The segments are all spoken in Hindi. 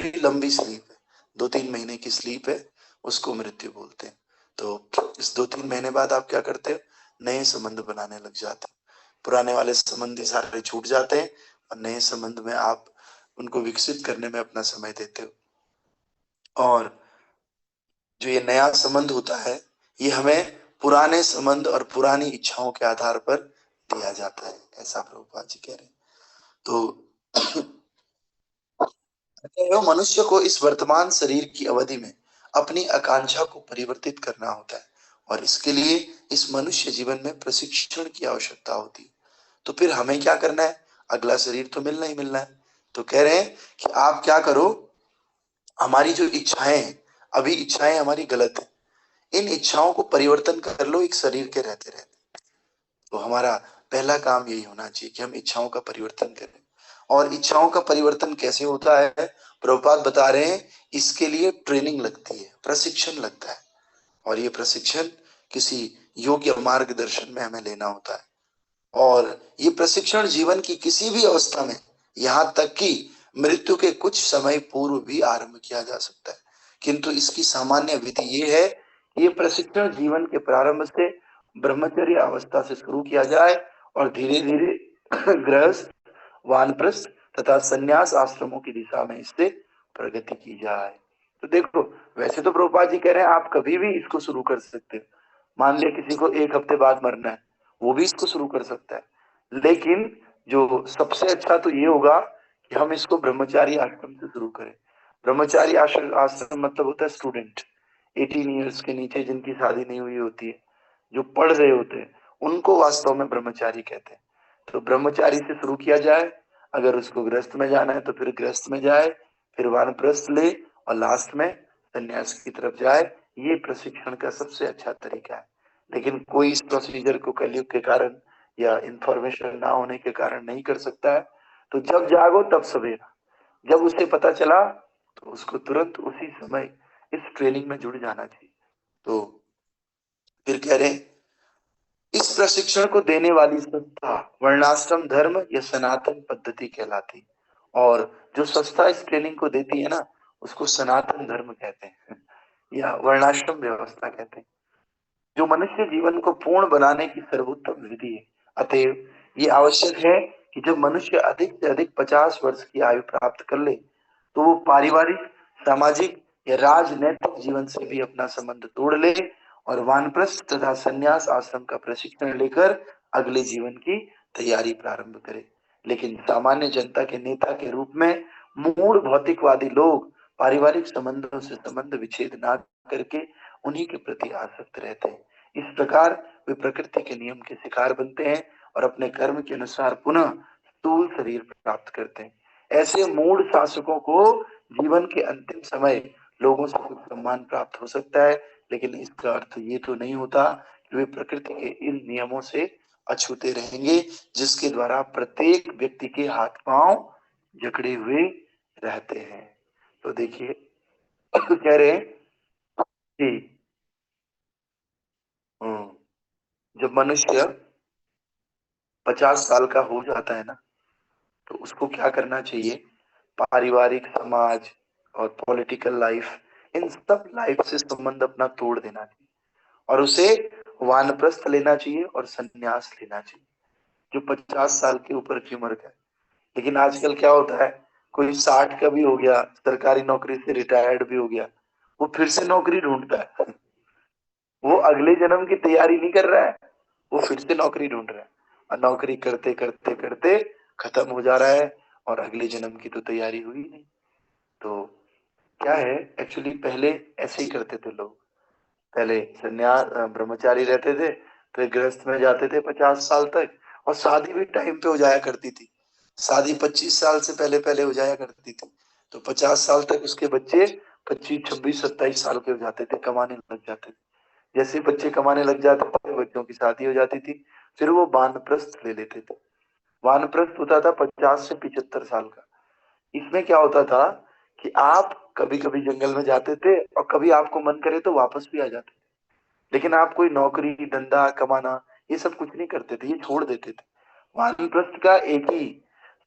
थोड़ी लंबी स्लीप है, 2-3 महीने की स्लीप है, उसको मृत्यु बोलते हैं। तो इस 2-3 महीने बाद आप क्या करते हो, नए संबंध बनाने लग जाते हो, पुराने वाले संबंध सारे छूट जाते हैं और नए संबंध में आप उनको विकसित करने में अपना समय देते हो। और जो ये नया संबंध होता है, ये हमें पुराने संबंध और पुरानी इच्छाओं के आधार पर दिया जाता है, ऐसा प्रभुपाद जी कह रहे हैं। तो मनुष्य को इस वर्तमान शरीर की अवधि में अपनी आकांक्षा को परिवर्तित करना होता है और इसके लिए इस मनुष्य जीवन में प्रशिक्षण की आवश्यकता होती है। तो फिर हमें क्या करना है, अगला शरीर तो मिलना ही मिलना है। तो कह रहे हैं कि आप क्या करो, हमारी जो इच्छाएं हैं, अभी इच्छाएं हमारी गलत है, इन इच्छाओं को परिवर्तन कर लो एक शरीर के रहते रहते। तो हमारा पहला काम यही होना चाहिए कि हम इच्छाओं का परिवर्तन करें। और इच्छाओं का परिवर्तन कैसे होता है, प्रभुपाद बता रहे हैं, इसके लिए ट्रेनिंग लगती है, प्रशिक्षण लगता है। और ये प्रशिक्षण किसी योग्य मार्गदर्शन में हमें लेना होता है। और ये प्रशिक्षण जीवन की किसी भी अवस्था में, यहाँ तक कि मृत्यु के कुछ समय पूर्व भी आरंभ किया जा सकता है। किंतु इसकी सामान्य विधि ये है कि ये प्रशिक्षण जीवन के प्रारंभ से ब्रह्मचर्य अवस्था से शुरू किया जाए और धीरे धीरे गृहस्थ, वानप्रस्थ तथा संन्यास आश्रमों की दिशा में इससे प्रगति की जाए। तो देखो, वैसे तो प्रभुपाद जी कह रहे हैं आप कभी भी इसको शुरू कर सकते हो। मान लिया किसी को 1 हफ्ते बाद मरना है, वो भी इसको शुरू कर सकता है। लेकिन जो सबसे अच्छा तो ये होगा कि हम इसको ब्रह्मचारी आश्रम से शुरू करें। ब्रह्मचारी आश्रम मतलब होता है स्टूडेंट, 18 ईयर्स के नीचे जिनकी शादी नहीं हुई होती है, जो पढ़ रहे होते हैं, उनको वास्तव में ब्रह्मचारी कहते हैं। तो ब्रह्मचारी से शुरू किया जाए, अगर उसको गृहस्थ में जाना है तो फिर गृहस्थ में जाए, फिर वानप्रस्थ ले और लास्ट में संन्यास की तरफ जाए। ये प्रशिक्षण का सबसे अच्छा तरीका है। लेकिन कोई इस प्रोसीजर को कलयुग के कारण या इंफॉर्मेशन ना होने के कारण नहीं कर सकता है। तो जब जागो तब सवेरा, जब उसे पता चला तो उसको तुरंत उसी समय इस ट्रेनिंग में जुड़ जाना चाहिए। तो फिर कह रहे हैं, इस प्रशिक्षण को देने वाली संस्था वर्णाश्रम धर्म या सनातन पद्धति कहलाती, और जो संस्था इस ट्रेनिंग को देती है ना, उसको सनातन धर्म कहते हैं या वर्णाश्रम व्यवस्था कहते हैं, जो मनुष्य जीवन को पूर्ण बनाने की सर्वोत्तम विधि है। अतएव ये आवश्यक है कि जब मनुष्य अधिक से अधिक 50 वर्ष की आयु प्राप्त कर ले तो वो पारिवारिक, सामाजिक या राजनैतिक जीवन से भी अपना संबंध तोड़ ले और वानप्रस्थ तथा संन्यास आश्रम का प्रशिक्षण लेकर अगले जीवन की तैयारी प्रारंभ करे। लेकिन सामान्य जनता के नेता के रूप में मूल भौतिकवादी लोग पारिवारिक संबंधों से संबंध विच्छेद ना करके उन्हीं के प्रति आसक्त रहते हैं। इस प्रकार वे प्रकृति के नियम के शिकार बनते हैं और अपने कर्म के अनुसार पुनः स्थूल शरीर प्राप्त करते हैं। ऐसे मूढ़ शासकों को जीवन के अंतिम समय लोगों से कुछ सम्मान प्राप्त हो सकता है, लेकिन इसका अर्थ ये तो नहीं होता कि वे प्रकृति के इन नियमों से अछूते रहेंगे जिसके द्वारा प्रत्येक व्यक्ति के हाथ पांव जकड़े हुए रहते हैं। तो देखिए कह रहे हैं कि जब मनुष्य 50 साल का हो जाता है ना, तो उसको क्या करना चाहिए, पारिवारिक, समाज और पॉलिटिकल लाइफ, इन सब लाइफ से संबंध अपना तोड़ देना चाहिए और उसे वानप्रस्थ लेना चाहिए और संन्यास लेना चाहिए, जो 50 साल के ऊपर की उम्र का है। लेकिन आजकल क्या होता है, कोई 60 का भी हो गया, सरकारी नौकरी से रिटायर्ड भी हो गया, वो फिर से नौकरी ढूंढता है। वो अगले जन्म की तैयारी नहीं कर रहा है, वो फिर से नौकरी ढूंढ रहा है और नौकरी करते करते करते खत्म हो जा रहा है और अगले जन्म की तो तैयारी हुई नहीं। तो क्या है, एक्चुअली पहले ऐसे ही करते थे लोग। पहले संन्यास ब्रह्मचारी रहते थे, फिर गृहस्थ में जाते थे 50 साल तक, और शादी भी टाइम पे हो जाया करती थी। शादी 25 साल से पहले पहले हो जाया करती थी, तो 50 साल तक उसके बच्चे 25, 26, 27 साल के हो जाते थे, कमाने लग जाते थे। जैसे बच्चे कमाने लग जाते थे, बच्चों की शादी हो जाती थी, फिर वो वानप्रस्थ ले लेते थे। वानप्रस्थ होता था 50 से 75 साल का। इसमें क्या होता था कि आप कभी कभी जंगल में जाते थे और कभी आपको मन करे तो वापस भी आ जाते थे, लेकिन आप कोई नौकरी धंधा कमाना ये सब कुछ नहीं करते थे, ये छोड़ देते थे। वानप्रस्थ का एक ही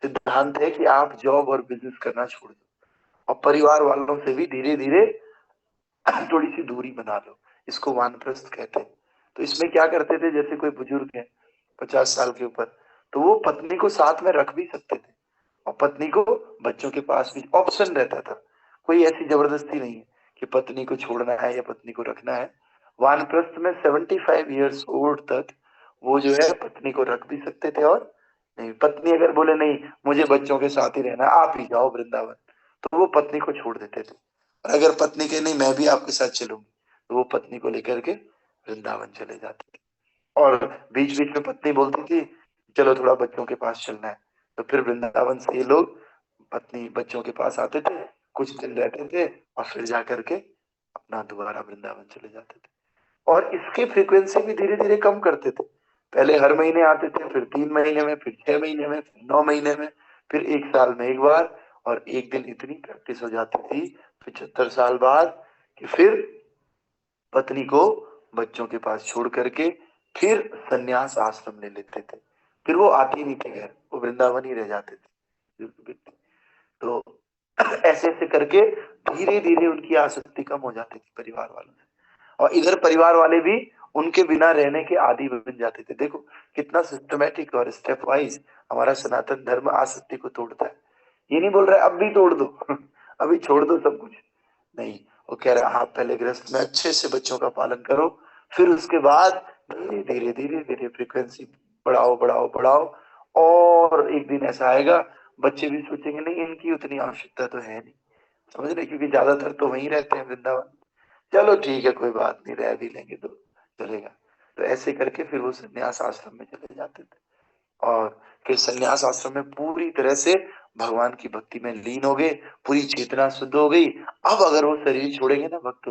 सिद्धांत है कि आप जॉब और बिजनेस करना छोड़ दो और परिवार वालों से भी धीरे धीरे थोड़ी सी दूरी बना लो। इसको वानप्रस्थ कहते हैं। तो इसमें क्या करते थे, जैसे कोई बुजुर्ग है 50 साल के ऊपर, तो वो पत्नी को साथ में रख भी सकते थे और पत्नी को बच्चों के पास भी ऑप्शन रहता था। कोई ऐसी जबरदस्ती नहीं है कि पत्नी को छोड़ना है या पत्नी को रखना है। वानप्रस्थ में 75 ईयर्स ओल्ड तक वो जो है पत्नी को रख भी सकते थे, और नहीं, पत्नी अगर बोले नहीं मुझे बच्चों के साथ ही रहना, आप ही जाओ वृंदावन, तो वो पत्नी को छोड़ देते थे। और अगर पत्नी के नहीं मैं भी आपके साथ चलूंगी, तो वो पत्नी को लेकर के वृंदावन चले जाते थे। और बीच बीच में पत्नी बोलती थी चलो थोड़ा बच्चों के पास चलना है, तो फिर वृंदावन से ये लोग पत्नी बच्चों के पास आते थे, कुछ दिन रहते थे और फिर जाकर के अपना दोबारा वृंदावन चले जाते थे। और इसकी फ्रीक्वेंसी भी धीरे धीरे कम करते थे। पहले हर महीने आते थे, फिर 3 महीने में, फिर 6 महीने में, फिर 9 महीने में, फिर एक साल में एक बार। और एक दिन इतनी प्रैक्टिस हो जाती थी 75 साल बाद कि फिर पत्नी को बच्चों के पास छोड़ करके फिर संन्यास आश्रम ले लेते थे। फिर वो आते नहीं थे घर, वो वृंदावन ही रह जाते थे। तो ऐसे ऐसे करके धीरे धीरे उनकी आसक्ति कम हो जाती थी परिवार वालों से, और इधर परिवार वाले भी उनके बिना रहने के आदी बन जाते थे। देखो कितना सिस्टमेटिक और स्टेप वाइज हमारा सनातन धर्म आसक्ति को तोड़ता है। ये नहीं बोल रहा है अब भी तोड़ दो अभी छोड़ दो सब कुछ, नहीं। वो कह रहा है आप पहले गृहस्थ में अच्छे से बच्चों का पालन करो, फिर उसके बाद धीरे धीरे धीरे धीरे फ्रीक्वेंसी बढ़ाओ बढ़ाओ बढ़ाओ। और एक दिन ऐसा आएगा बच्चे भी सोचेंगे नहीं इनकी उतनी आवश्यकता तो है नहीं, समझ रहे, क्योंकि ज्यादातर तो वहीं रहते हैं वृंदावन। चलो ठीक है कोई बात नहीं, रह भी लेंगे तो चलेगा। तो ऐसे करके फिर वो संन्यास आश्रम में चले जाते थे, और फिर संन्यास आश्रम में पूरी तरह से भगवान की भक्ति में लीन हो गए, पूरी चेतना शुद्ध हो गई। अब अगर वो शरीर छोड़ेंगे ना भक्त,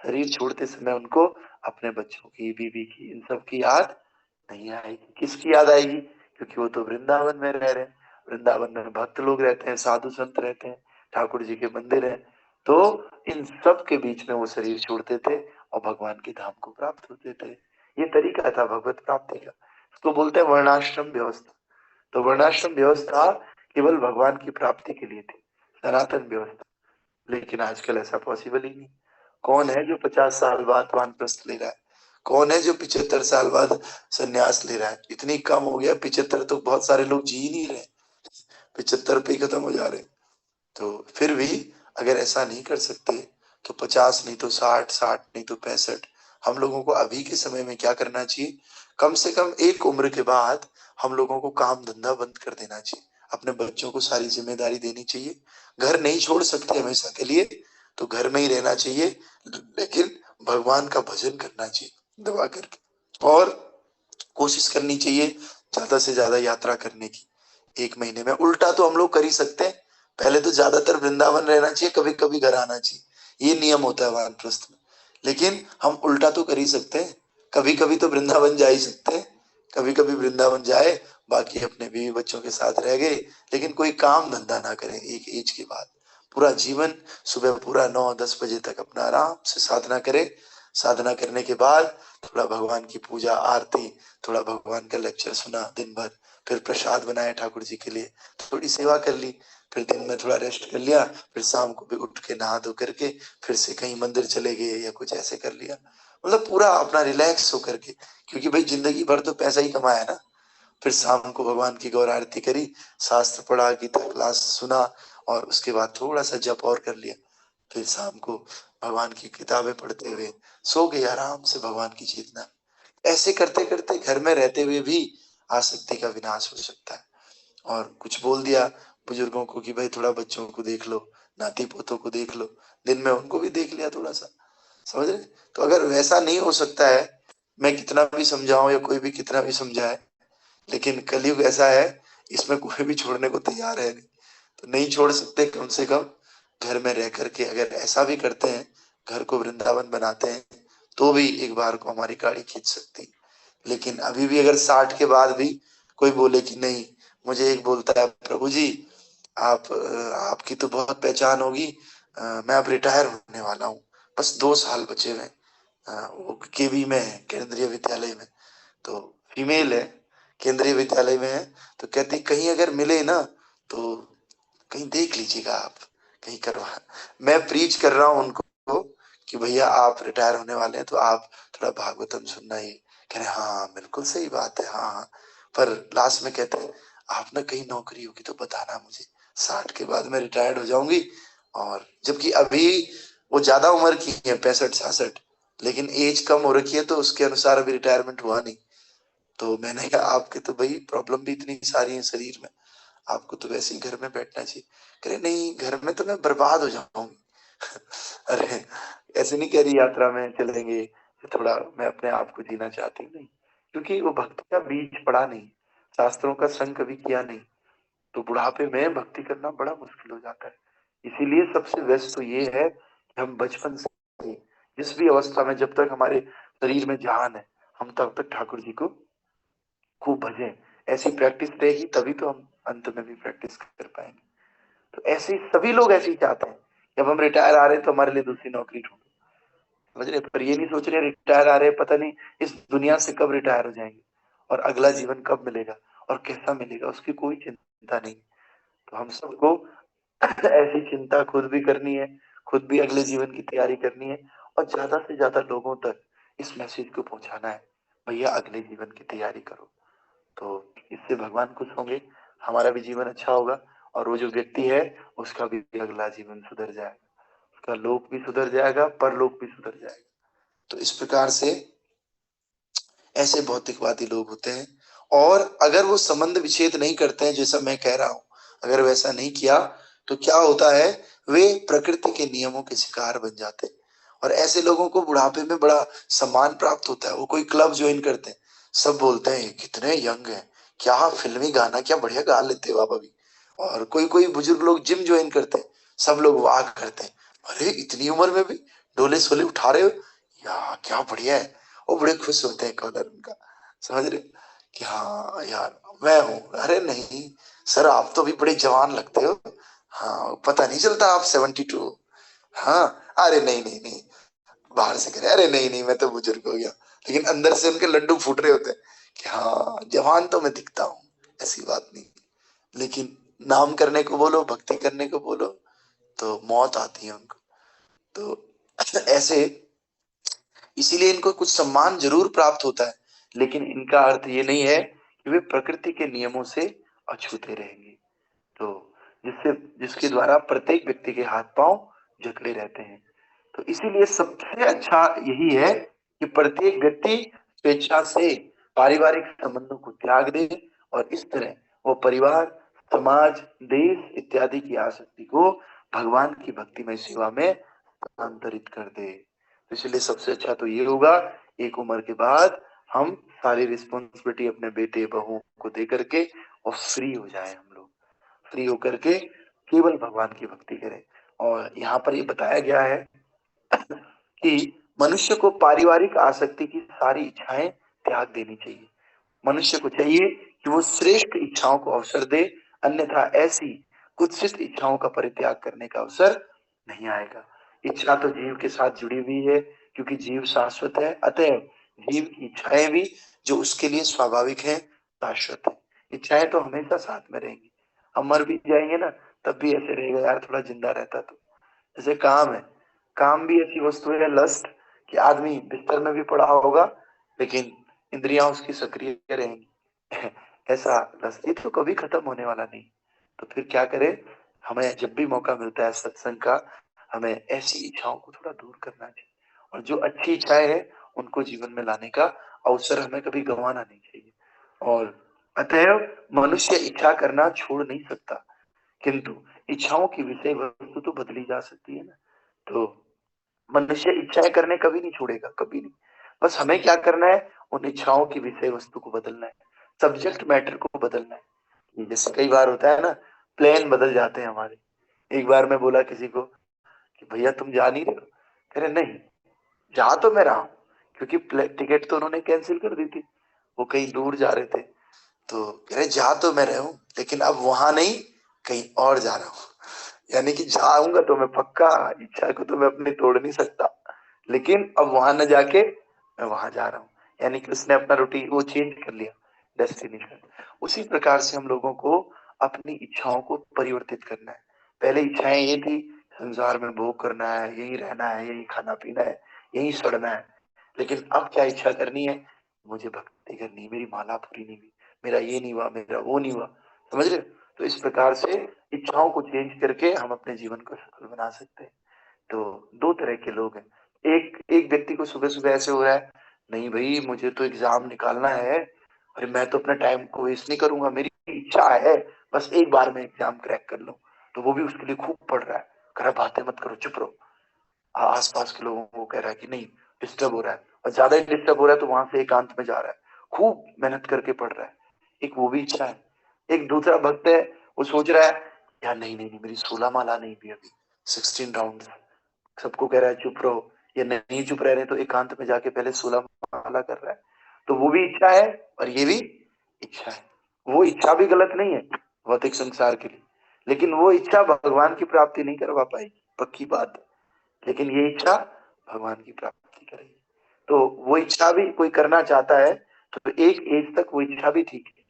शरीर छोड़ते समय उनको अपने बच्चों की, बीवी की, इन सब की याद नहीं आएगी। किसकी याद आएगी? क्योंकि वो तो वृंदावन में रह रहे हैं, वृंदावन में भक्त लोग रहते हैं, साधु संत रहते हैं, ठाकुर जी के मंदिर हैं। तो इन सब के बीच में वो शरीर छोड़ते थे और भगवान के धाम को प्राप्त होते थे। ये तरीका था भगवत प्राप्ति का। इसको बोलते हैं वर्णाश्रम व्यवस्था। तो वर्णाश्रम व्यवस्था केवल भगवान की प्राप्ति के लिए थी, सनातन व्यवस्था। लेकिन आजकल ऐसा पॉसिबल ही नहीं। कौन है जो 50 साल बाद वानप्रस्थ ले रहा है? कौन है जो 75 साल बाद संन्यास ले रहा है? इतनी कम हो गया, 75 तो बहुत सारे लोग जी ही नहीं रहे, 75 पे ही खत्म हो जा रहे। तो फिर भी अगर ऐसा नहीं कर सकते तो 50 नहीं तो 60, 60 नहीं तो 65। हम लोगों को अभी के समय में क्या करना चाहिए, कम से कम एक उम्र के बाद हम लोगों को काम धंधा बंद कर देना चाहिए, अपने बच्चों को सारी जिम्मेदारी देनी चाहिए। घर नहीं छोड़ सकते हमेशा के लिए, तो घर में ही रहना चाहिए, लेकिन भगवान का भजन करना चाहिए दबा करके। और कोशिश करनी चाहिए ज्यादा से ज्यादा यात्रा करने की। एक महीने में उल्टा तो हम लोग कर ही सकते हैं, पहले तो ज्यादातर वृंदावन रहना चाहिए, कभी कभी घर आना चाहिए, ये नियम होता है वानप्रस्थ में। लेकिन हम उल्टा तो कर ही सकते हैं, कभी कभी तो वृंदावन जा ही सकते हैं, कभी कभी वृंदावन जाए, बाकी अपने बीवी बच्चों के साथ रह गए, लेकिन कोई काम धंधा ना करें एक एज के बाद। पूरा जीवन सुबह पूरा 9-10 बजे तक अपना आराम से साधना करें। साधना करने के बाद थोड़ा भगवान की पूजा आरती, थोड़ा भगवान का लेक्चर सुना दिन भर, फिर प्रसाद बनाया ठाकुर जी के लिए, थोड़ी सेवा कर ली, फिर दिन में थोड़ा रेस्ट कर लिया, फिर शाम को भी उठ के नहा धो करके फिर से कहीं मंदिर चले गए या कुछ ऐसे कर लिया। मतलब पूरा अपना रिलैक्स होकर के, क्योंकि भाई जिंदगी भर तो पैसा ही कमाया ना। फिर शाम को भगवान की गौर आरती करी, शास्त्र पढ़ा, गीता क्लास सुना, और उसके बाद थोड़ा सा जप और कर लिया। फिर शाम को भगवान की किताबें पढ़ते हुए सो गए आराम से भगवान की चेतना। ऐसे करते करते घर में रहते हुए भी आसक्ति का विनाश हो सकता है। और कुछ बोल दिया बुजुर्गों को कि भाई थोड़ा बच्चों को देख लो, नाती पोतों को देख लो, दिन में उनको भी देख लिया थोड़ा सा, समझ रहे। तो अगर वैसा नहीं हो सकता है, मैं कितना भी समझाऊं या कोई भी कितना भी समझाए, लेकिन कलयुग ऐसा है, इसमें कोई भी छोड़ने को तैयार है नहीं। तो नहीं छोड़ सकते, कम से कम घर में रह करके अगर ऐसा भी करते हैं, घर को वृंदावन बनाते हैं, तो भी एक बार को हमारी गाड़ी खींच सकती। लेकिन अभी भी अगर 60 के बाद भी कोई बोले कि नहीं, मुझे एक बोलता है प्रभु जी आप आपकी तो बहुत पहचान होगी, मैं अब रिटायर होने वाला हूँ, बस 2 साल बचे हुए। वो केवी में है, केंद्रीय विद्यालय में, तो फीमेल है, केंद्रीय विद्यालय में है। तो कहती कहीं अगर मिले ना तो कहीं देख लीजिएगा आप, कहीं करवा, मैं प्रीच कर रहा हूँ उनको कि भैया आप रिटायर होने वाले हैं तो आप थोड़ा भागवतम सुनना। ये कह रहे हाँ बिल्कुल सही बात है, हाँ हाँ। पर लास्ट में कहते हैं आप ना कहीं नौकरी होगी तो बताना मुझे, 60 के बाद मैं रिटायर्ड हो जाऊंगी। और जबकि अभी वो ज्यादा उम्र की है, 65-66, लेकिन एज कम हो रखी है तो उसके अनुसार अभी रिटायरमेंट हुआ नहीं। तो मैंने कहा आपके तो भाई प्रॉब्लम भी इतनी सारी है शरीर में, आपको तो वैसे ही घर में बैठना चाहिए। कह रहे नहीं घर में तो मैं बर्बाद हो जाऊंगी। अरे ऐसे नहीं कह रही यात्रा में चलेंगे, थोड़ा मैं अपने आप को जीना चाहती हूँ, नहीं, क्योंकि वो भक्ति का बीज पड़ा नहीं, शास्त्रों का संग कभी किया नहीं, तो बुढ़ापे में भक्ति करना बड़ा मुश्किल हो जाता है। इसीलिए सबसे बेस्ट तो ये है कि हम बचपन से जिस भी अवस्था में, जब तक हमारे शरीर में जान है, हम तब तक ठाकुर जी को खूब भजें। ऐसी प्रैक्टिस रहेगी तभी तो हम अंत में भी प्रैक्टिस कर पाएंगे। तो ऐसे सभी लोग ऐसे ही चाहते हैं कि अब हम रिटायर आ रहे हैं तो हमारे लिए दूसरी नौकरी ढूंढो, समझ रहे, पर ये नहीं सोच रहे रिटायर आ रहे हैं, पता नहीं इस दुनिया से कब रिटायर हो जाएंगे और अगला जीवन कब मिलेगा और कैसा मिलेगा, उसकी कोई चिंता नहीं। तो हम सबको ऐसी चिंता खुद भी करनी है, खुद भी अगले जीवन की तैयारी करनी है और ज्यादा से ज्यादा लोगों तक इस मैसेज को पहुंचाना है, भैया अगले जीवन की तैयारी करो। तो इससे भगवान खुश होंगे, हमारा भी जीवन अच्छा होगा और वो जो व्यक्ति है उसका भी अगला जीवन सुधर जाएगा, उसका लोक भी सुधर जाएगा, परलोक भी सुधर जाएगा। तो इस प्रकार से ऐसे भौतिकवादी लोग होते हैं। और अगर वो संबंध विच्छेद नहीं करते हैं जैसा मैं कह रहा हूं, अगर वैसा नहीं किया तो क्या होता है, वे प्रकृति के नियमों के शिकार बन जाते हैं। और ऐसे लोगों को बुढ़ापे में बड़ा सम्मान प्राप्त होता है। वो कोई क्लब ज्वाइन करते हैं, सब बोलते हैं कितने यंग हैं, क्या फिल्मी गाना क्या बढ़िया गा लेते हो आप अभी। और कोई कोई बुजुर्ग लोग जिम ज्वाइन करते हैं, सब लोग वाह करते हैं, अरे इतनी उम्र में भी डोले सोले उठा रहे हो, या क्या बढ़िया है। वो बड़े खुश होते हैं कॉलर उनका, समझ रहे कि हाँ यार मैं हूँ। अरे नहीं सर आप तो भी बड़े जवान लगते हो, हाँ पता नहीं चलता आप 72। हाँ अरे नहीं नहीं नहीं, बाहर से कह रहे अरे नहीं नहीं मैं तो बुजुर्ग हो गया, लेकिन अंदर से उनके लड्डू फूट रहे होते हैं कि हाँ जवान तो मैं दिखता हूँ, ऐसी बात नहीं। लेकिन नाम करने को बोलो, भक्ति करने को बोलो तो मौत आती है उनको। तो ऐसे इसीलिए इनको कुछ सम्मान जरूर प्राप्त होता है, लेकिन इनका अर्थ ये नहीं है कि वे प्रकृति के नियमों से अछूते रहेंगे। तो जिससे जिसके द्वारा प्रत्येक व्यक्ति के हाथ पांव जकड़े रहते हैं। तो इसीलिए सबसे अच्छा यही है कि प्रत्येक व्यक्ति स्वेच्छा से पारिवारिक संबंधों को त्याग दे और इस तरह वो परिवार, समाज, देश इत्यादि की आसक्ति को भगवान की भक्तिमय सेवा में स्थानांतरित कर दे। तो इसलिए सबसे अच्छा तो ये होगा, एक उम्र के बाद हम सारी रिस्पॉन्सिबिलिटी अपने बेटे बहुओं को दे करके और फ्री हो जाए, हम लोग फ्री होकर के केवल भगवान की भक्ति करें। और यहाँ पर ये बताया गया है कि मनुष्य को पारिवारिक आसक्ति की सारी इच्छाएं त्याग देनी चाहिए। मनुष्य को चाहिए कि वो श्रेष्ठ इच्छाओं को अवसर दे, अन्यथा ऐसी कुत्सित इच्छाओं का परित्याग करने का अवसर नहीं आएगा। इच्छा तो जीव के साथ जुड़ी हुई है, क्योंकि जीव शाश्वत है, अतः जीव की इच्छाएं भी जो उसके लिए स्वाभाविक है शाश्वत है। इच्छाएं तो हमेशा साथ में रहेंगी, हम मर भी जाएंगे ना तब भी ऐसे रहेगा यार थोड़ा जिंदा रहता तो। जैसे काम है, काम भी ऐसी वस्तु है लस्ट कि आदमी बिस्तर में भी पड़ा होगा लेकिन इंद्रियां उसकी सक्रिय रहेंगी। ऐसा लस्ट ये तो कभी खत्म होने वाला नहीं। तो फिर क्या करें, हमें जब भी मौका मिलता है सत्संग का, हमें ऐसी इच्छाओं को थोड़ा दूर करना चाहिए और जो अच्छी इच्छाएं हैं उनको जीवन में लाने का अवसर हमें कभी गंवाना नहीं चाहिए। और अतएव मनुष्य इच्छा करना छोड़ नहीं सकता, किंतु इच्छाओं की विषय वस्तु तो बदली जा सकती है ना। तो मनुष्य इच्छाएं करने कभी नहीं छोड़ेगा, कभी नहीं। बस हमें क्या करना है, उन इच्छाओं की विषय वस्तु को बदलना है, सब्जेक्ट मैटर को बदलना है। जैसे कई बार होता है ना, प्लान बदल जाते हैं हमारे। एक बार मैं बोला किसी को कि भैया तुम जा नहीं रहे हो, कह रहे नहीं जा तो मैं रहा हूँ, क्योंकि टिकट तो उन्होंने कैंसिल कर दी थी, वो कहीं दूर जा रहे थे। तो कह रहे जा तो मैं रहा हूँ लेकिन अब वहां नहीं कहीं और जा रहा हूँ। यानी कि जाऊंगा तो मैं पक्का, इच्छा को तो मैं अपनी तोड़ नहीं सकता, लेकिन अब वहां न जाके मैं वहां जा रहा हूँ। यानी कि उसने अपना रूटीन वो चेंज कर लिया, डेस्टिनेशन। उसी प्रकार से हम लोगों को अपनी इच्छाओं को परिवर्तित करना है। पहले इच्छाएं ये थी संसार में भोग करना है, यही रहना है, यही खाना पीना है, यही सड़ना है। लेकिन अब क्या इच्छा करनी है? मुझे भक्ति करनी है, मेरी माला पूरी नहीं हुई, मेरा ये नहीं हुआ, मेरा वो नहीं हुआ। समझ रहे हो? तो इस प्रकार से इच्छाओं को चेंज करके हम अपने जीवन को सफल बना सकते हैं। तो दो तरह के लोग हैं। एक एक व्यक्ति को सुबह सुबह ऐसे हो रहा है, नहीं भाई मुझे तो एग्जाम निकालना है, अरे मैं तो अपना टाइम को वेस्ट नहीं करूंगा, मेरी इच्छा है बस एक बार में एग्जाम क्रैक कर लूं। तो वो भी उसके लिए खूब पढ़ रहा है, कह रहा बातें मत करो, चुप रहो। आसपास के लोगों को कह रहा है कि नहीं, डिस्टर्ब हो रहा है, और ज्यादा ही डिस्टर्ब हो रहा है तो वहां से एकांत में जा रहा है, खूब मेहनत करके पढ़ रहा है। एक वो भी इच्छा है। एक दूसरा भक्त है, वो सोच रहा है यार नहीं नहीं नहीं, मेरी 16 माला नहीं हुई अभी, 16 राउंड। सबको कह रहा है चुप रहो, ये नहीं चुप रह रहे तो एकांत में जाके पहले 16 माला कर रहा है। तो वो भी इच्छा है और ये भी इच्छा है। वो इच्छा भी गलत नहीं है भौतिक संसार के लिए, लेकिन वो इच्छा भगवान की प्राप्ति नहीं करवा पाएगी, पक्की बात है। लेकिन ये इच्छा भगवान की प्राप्ति करेगी। तो वो इच्छा भी कोई करना चाहता है तो एक एज तक वो इच्छा भी ठीक है,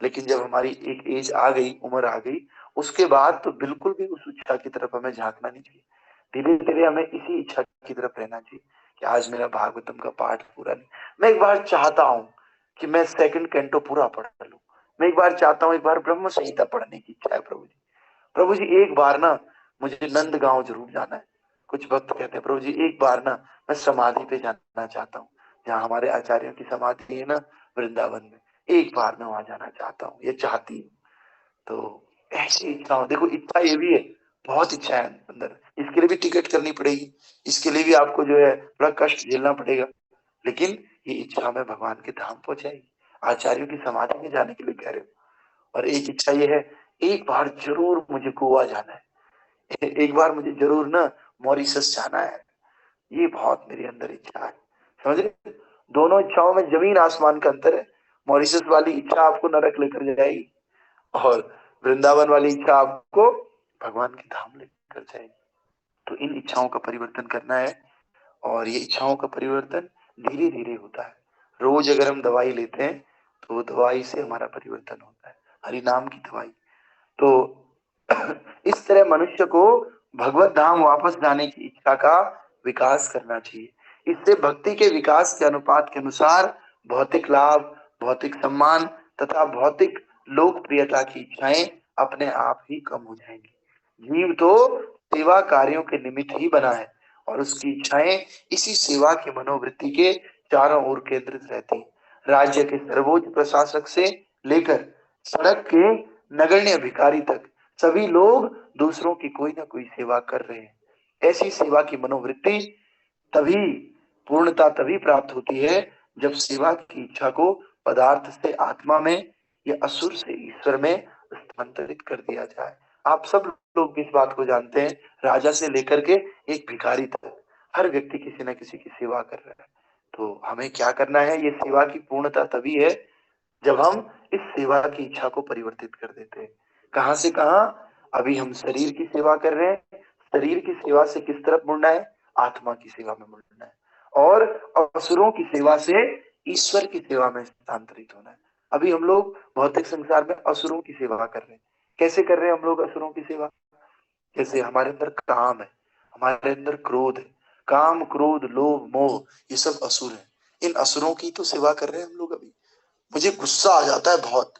लेकिन जब हमारी एक एज आ गई, उम्र आ गई, उसके बाद तो बिल्कुल भी उस इच्छा की तरफ हमें झांकना नहीं चाहिए। धीरे धीरे हमें इसी इच्छा की तरफ रहना चाहिए कि आज मेरा भागवतम का पाठ पूरा नहीं, मैं एक बार चाहता हूँ कि मैं सेकंड कैंटो पूरा पढ़ लूं, मैं एक बार चाहता हूँ, एक बार ब्रह्म संहिता पढ़ने की इच्छा है प्रभु जी। प्रभु जी एक बार ना मुझे नंद गांव जरूर जाना है। कुछ भक्त कहते हैं प्रभु जी एक बार ना मैं समाधि पे जाना चाहता हूँ, जहाँ हमारे आचार्यों की समाधि है ना, वृंदावन में, एक बार मैं वहां जाना चाहता हूँ, ये चाहती हूँ। तो ऐसी इच्छा हो, देखो इच्छा ये भी है, बहुत इच्छा है अंदर, इसके लिए भी टिकट करनी पड़ेगी, इसके लिए भी आपको जो है बड़ा कष्ट झेलना पड़ेगा, लेकिन ये इच्छा में भगवान के धाम पहुंचाएगी, आचार्यों की समाधि में जाने के लिए कह रहे हो। और एक इच्छा ये है, एक बार जरूर मुझे गोवा जाना है, एक बार मुझे जरूर ना मॉरिशस जाना है, ये बहुत मेरे अंदर इच्छा है। समझ रहे? दोनों इच्छाओं में जमीन आसमान का अंतर है। मॉरिशस वाली इच्छा आपको नरक लेकर जाएगी, और वृंदावन वाली इच्छा आपको भगवान के धाम लेकर जाएगी। तो इन इच्छाओं का परिवर्तन करना है, और ये इच्छाओं का परिवर्तन धीरे धीरे होता है। रोज अगर हम दवाई लेते हैं तो दवाई से हमारा परिवर्तन होता है, हरि नाम की दवाई। तो इस तरह मनुष्य को भगवत धाम वापस जाने की इच्छा का विकास करना चाहिए। इससे भक्ति के विकास के अनुपात के अनुसार भौतिक लाभ, भौतिक सम्मान तथा भौतिक लोकप्रियता की इच्छाएं अपने आप ही कम हो जाएंगी। जीव तो सेवा कार्यों के निमित्त ही बना है, और उसकी इच्छाएं इसी सेवा की मनोवृत्ति के चारों ओर केंद्रित रहती हैं। राज्य के सर्वोच्च प्रशासक से लेकर सड़क के नगण्य भिखारी तक सभी लोग दूसरों की कोई ना कोई सेवा कर रहे हैं। ऐसी सेवा की मनोवृत्ति तभी पूर्णता तभी प्राप्त होती है जब सेवा की इच्छा को पदार्थ से आत्मा में या असुर से ईश्वर में स्थानांतरित कर दिया जाए। आप सब लोग इस बात को जानते हैं, राजा से लेकर के एक भिखारी तक हर व्यक्ति किसी न किसी की सेवा कर रहा है। तो हमें क्या करना है? ये सेवा की पूर्णता तभी है जब हम इस सेवा की इच्छा को परिवर्तित कर देते हैं। कहां से कहां? अभी हम शरीर की सेवा कर रहे हैं, शरीर की सेवा से किस तरफ मुड़ना है? आत्मा की सेवा में मुड़ना है, और असुरों की सेवा से ईश्वर की सेवा में स्थानांतरित होना है। अभी हम लोग भौतिक संसार में असुरों की सेवा कर रहे हैं। कैसे कर रहे हैं हम लोग असुरों की सेवा? जैसे हमारे अंदर काम है, हमारे अंदर क्रोध है, काम क्रोध लोभ मोह, ये सब असुर है। इन असुरों की तो सेवा कर रहे हैं हम लोग अभी। मुझे गुस्सा आ जाता है बहुत,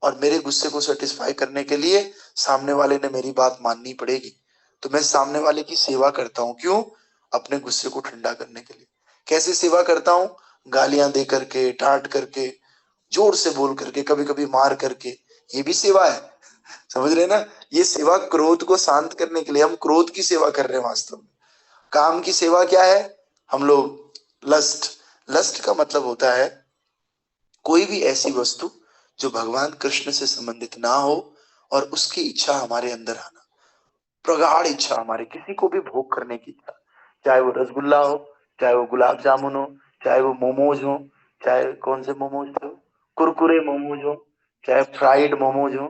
और मेरे गुस्से को सेटिस्फाई करने के लिए सामने वाले ने मेरी बात माननी पड़ेगी, तो मैं सामने वाले की सेवा करता हूँ। क्यों? अपने गुस्से को ठंडा करने के लिए। कैसे सेवा करता हूँ? गालियां दे करके, डांट करके, जोर से बोल करके, कभी कभी मार करके, ये भी सेवा है। समझ रहे ना? ये सेवा क्रोध को शांत करने के लिए, हम क्रोध की सेवा कर रहे हैं वास्तव में। काम की सेवा क्या है? हम लोग लस्ट, लस्ट का मतलब होता है कोई भी ऐसी वस्तु जो भगवान कृष्ण से संबंधित ना हो, और उसकी इच्छा हमारे अंदर आना, प्रगाढ़ इच्छा, हमारे किसी को भी भोग करने की इच्छा, चाहे वो रसगुल्ला हो, चाहे वो गुलाब जामुन हो, चाहे वो मोमोज हो, चाहे कौन से मोमोज थे, कुरकुरे मोमोज हो, चाहे फ्राइड मोमोज हो।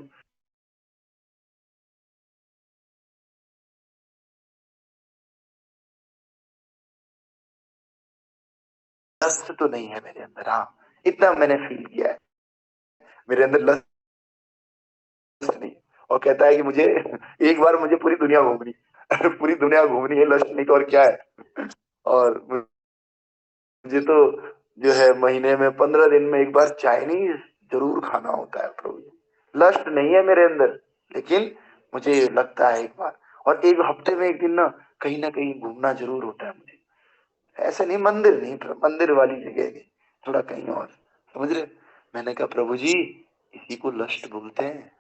लस्ट तो नहीं है मेरे अंदर, हाँ इतना मैंने फील किया है, मेरे अंदर लस्ट नहीं है। और कहता है कि मुझे एक बार मुझे पूरी दुनिया घूमनी पूरी दुनिया घूमनी है, लस्ट नहीं तो और क्या है। और मुझे तो जो है महीने में 15 दिन में एक बार चाइनीज जरूर खाना होता है प्रभु जी। लस्ट नहीं है मेरे अंदर, लेकिन मुझे लगता है एक बार, और एक हफ्ते में एक दिन ना कहीं घूमना जरूर होता है मुझे। ऐसे नहीं, मंदिर नहीं, मंदिर वाली जगह नहीं, थोड़ा कहीं और, समझ रहे। मैंने कहा प्रभु जी इसी को लस्ट बोलते हैं।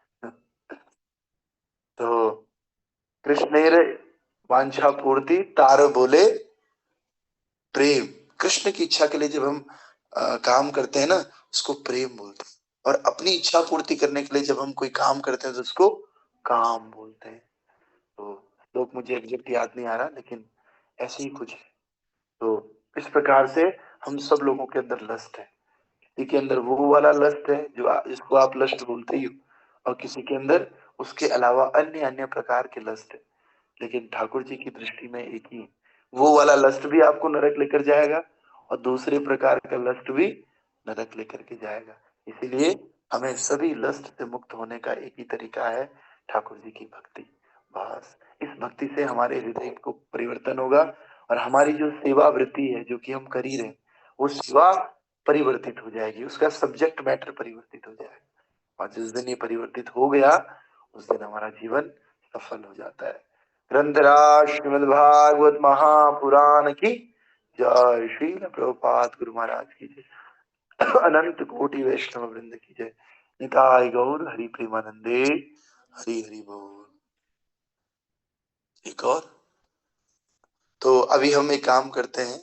तो कृष्णेर वांछा पूर्ति तार बोले प्रेम। कृष्ण की इच्छा के लिए जब हम काम करते हैं ना, उसको प्रेम बोलते हैं। और अपनी इच्छा पूर्ति करने के लिए जब हम कोई काम करते हैं तो उसको काम बोलते हैं। तो लोग, मुझे एग्जैक्ट याद नहीं आ रहा, लेकिन ऐसे ही कुछ है। तो इस प्रकार से हम सब लोगों के अंदर लस्ट है। किसी के अंदर वो वाला लस्ट है जो जिसको आप लस्ट बोलते ही हो, और किसी के अंदर उसके अलावा अन्य अन्य प्रकार के लस्ट है। लेकिन ठाकुर जी की दृष्टि में एक ही, वो वाला लस्ट भी आपको नरक लेकर जाएगा और दूसरे प्रकार का लस्ट भी नरक लेकर के जाएगा। इसीलिए हमें सभी लस्ट से मुक्त होने का एक ही तरीका है, ठाकुर जी की भक्ति। बस इस भक्ति से हमारे हृदय को परिवर्तन होगा, और हमारी जो सेवा वृत्ति है जो कि हम कर ही रहे हैं, वो सेवा परिवर्तित हो जाएगी, उसका सब्जेक्ट मैटर परिवर्तित हो जाएगा। और जिस दिन ये परिवर्तित हो गया, उस दिन हमारा जीवन सफल हो जाता है। ग्रंथराज श्रीमद् भागवत महापुराण की जय। श्रील प्रभुपाद गुरु महाराज की जय। अनंत कोटि वैष्णव वृंद की जय। निताय गौर हरि प्रेमानंदे। हरि हरि बोल। एक और, तो अभी हम एक काम करते हैं।